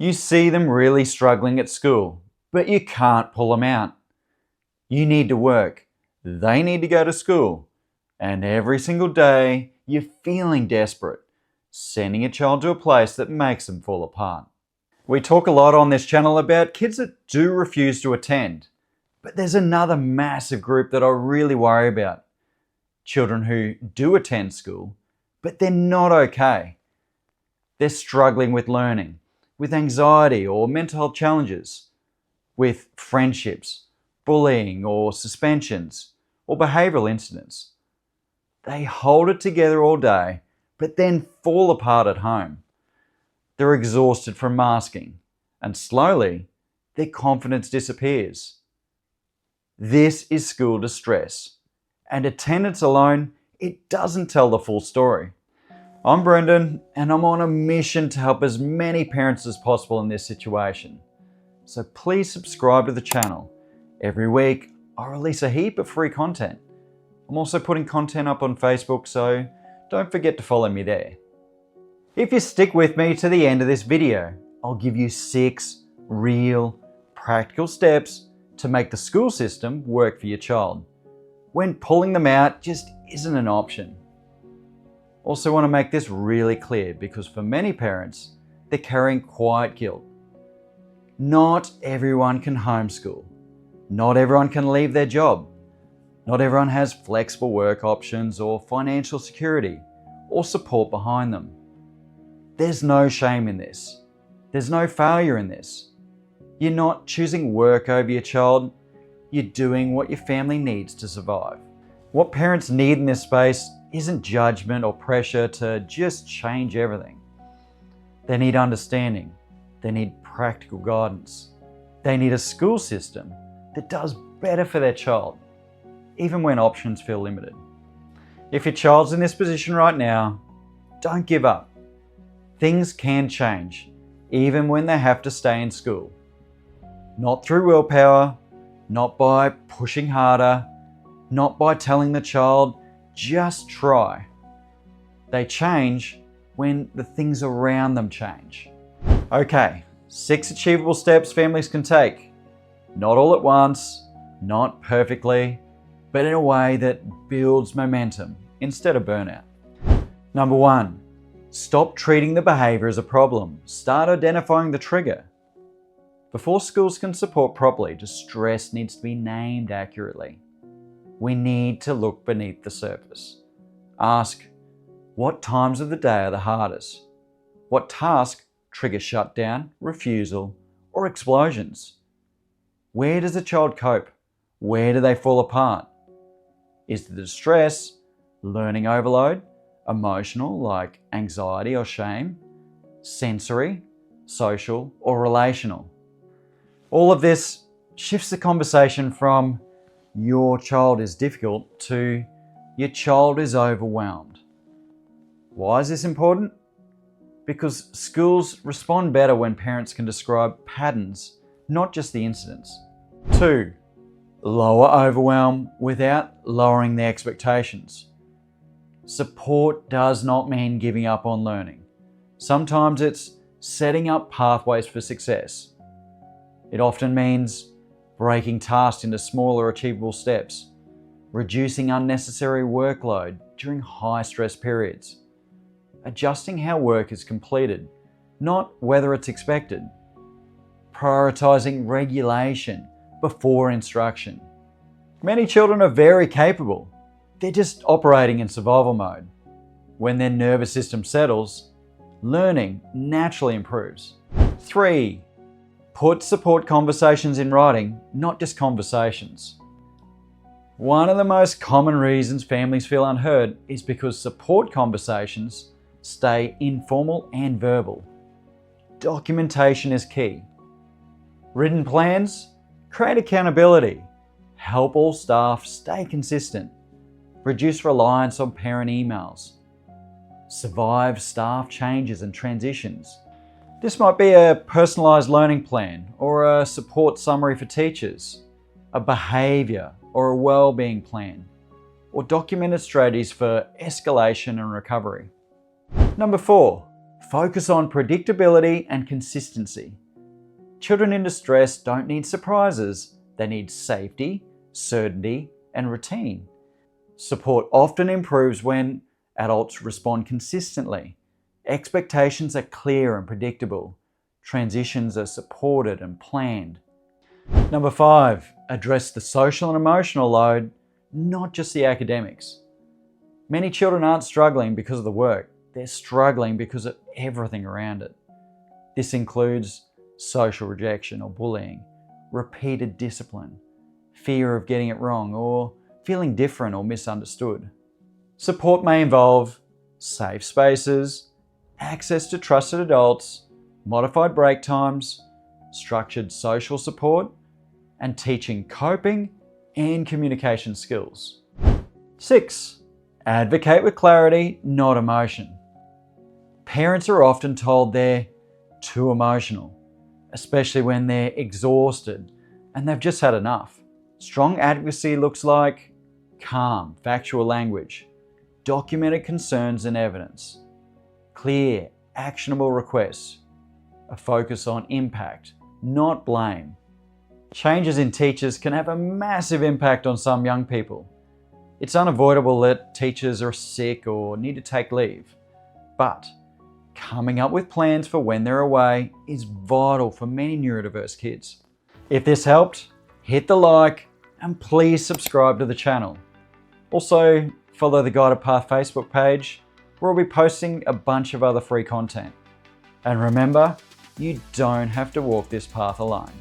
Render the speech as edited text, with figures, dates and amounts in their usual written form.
You see them really struggling at school, but you can't pull them out. You need to work, they need to go to school, and every single day you're feeling desperate, sending your child to a place that makes them fall apart. We talk a lot on this channel about kids that do refuse to attend, but there's another massive group that I really worry about. Children who do attend school, but they're not okay. They're struggling with learning, with anxiety or mental health challenges, with friendships, bullying or suspensions, or behavioural incidents. They hold it together all day, but then fall apart at home. They're exhausted from masking, and slowly, their confidence disappears. This is school distress, and attendance alone, it doesn't tell the full story. I'm Brendan, and I'm on a mission to help as many parents as possible in this situation. So please subscribe to the channel. Every week, I release a heap of free content. I'm also putting content up on Facebook, so don't forget to follow me there. If you stick with me to the end of this video, I'll give you 6 real, practical steps to make the school system work for your child, when pulling them out just isn't an option. Also want to make this really clear because for many parents, they're carrying quiet guilt. Not everyone can homeschool. Not everyone can leave their job. Not everyone has flexible work options or financial security or support behind them. There's no shame in this. There's no failure in this. You're not choosing work over your child. You're doing what your family needs to survive. What parents need in this space isn't judgment or pressure to just change everything. They need understanding. They need practical guidance. They need a school system that does better for their child, even when options feel limited. If your child's in this position right now, don't give up. Things can change, even when they have to stay in school. Not through willpower, not by pushing harder, not by telling the child, just try. They change when the things around them change. Okay, 6 achievable steps families can take. Not all at once, not perfectly, but in a way that builds momentum instead of burnout. Number 1, stop treating the behaviour as a problem. Start identifying the trigger. Before schools can support properly, distress needs to be named accurately. We need to look beneath the surface. Ask, what times of the day are the hardest? What task trigger shutdown, refusal, or explosions? Where does the child cope? Where do they fall apart? Is the distress learning overload, emotional like anxiety or shame, sensory, social, or relational? All of this shifts the conversation from your child is difficult to your child is overwhelmed. Why is this important? Because schools respond better when parents can describe patterns, not just the incidents. 2, lower overwhelm without lowering the expectations. Support does not mean giving up on learning. Sometimes it's setting up pathways for success. It often means breaking tasks into smaller achievable steps, reducing unnecessary workload during high-stress periods, adjusting how work is completed, not whether it's expected, prioritizing regulation before instruction. Many children are very capable. They're just operating in survival mode. When their nervous system settles, learning naturally improves. 3, put support conversations in writing, not just conversations. One of the most common reasons families feel unheard is because support conversations stay informal and verbal. Documentation is key. Written plans create accountability, help all staff stay consistent, reduce reliance on parent emails, survive staff changes and transitions. This might be a personalised learning plan or a support summary for teachers, a behaviour or a wellbeing plan, or documented strategies for escalation and recovery. Number 4, Focus on predictability and consistency. Children in distress don't need surprises, they need safety, certainty, and routine. Support often improves when adults respond consistently. Expectations are clear and predictable. Transitions are supported and planned. Number 5, address the social and emotional load, not just the academics. Many children aren't struggling because of the work, they're struggling because of everything around it. This includes social rejection or bullying, repeated discipline, fear of getting it wrong, or feeling different or misunderstood. Support may involve safe spaces, access to trusted adults, modified break times, structured social support, and teaching coping and communication skills. 6, advocate with clarity, not emotion. Parents are often told they're too emotional, especially when they're exhausted and they've just had enough. Strong advocacy looks like calm, factual language, documented concerns and evidence, clear, actionable requests, a focus on impact, not blame. Changes in teachers can have a massive impact on some young people. It's unavoidable that teachers are sick or need to take leave, but coming up with plans for when they're away is vital for many neurodiverse kids. If this helped, hit the like and please subscribe to the channel. Also, follow the Guided Path Facebook page where I'll be posting a bunch of other free content. And remember, you don't have to walk this path alone.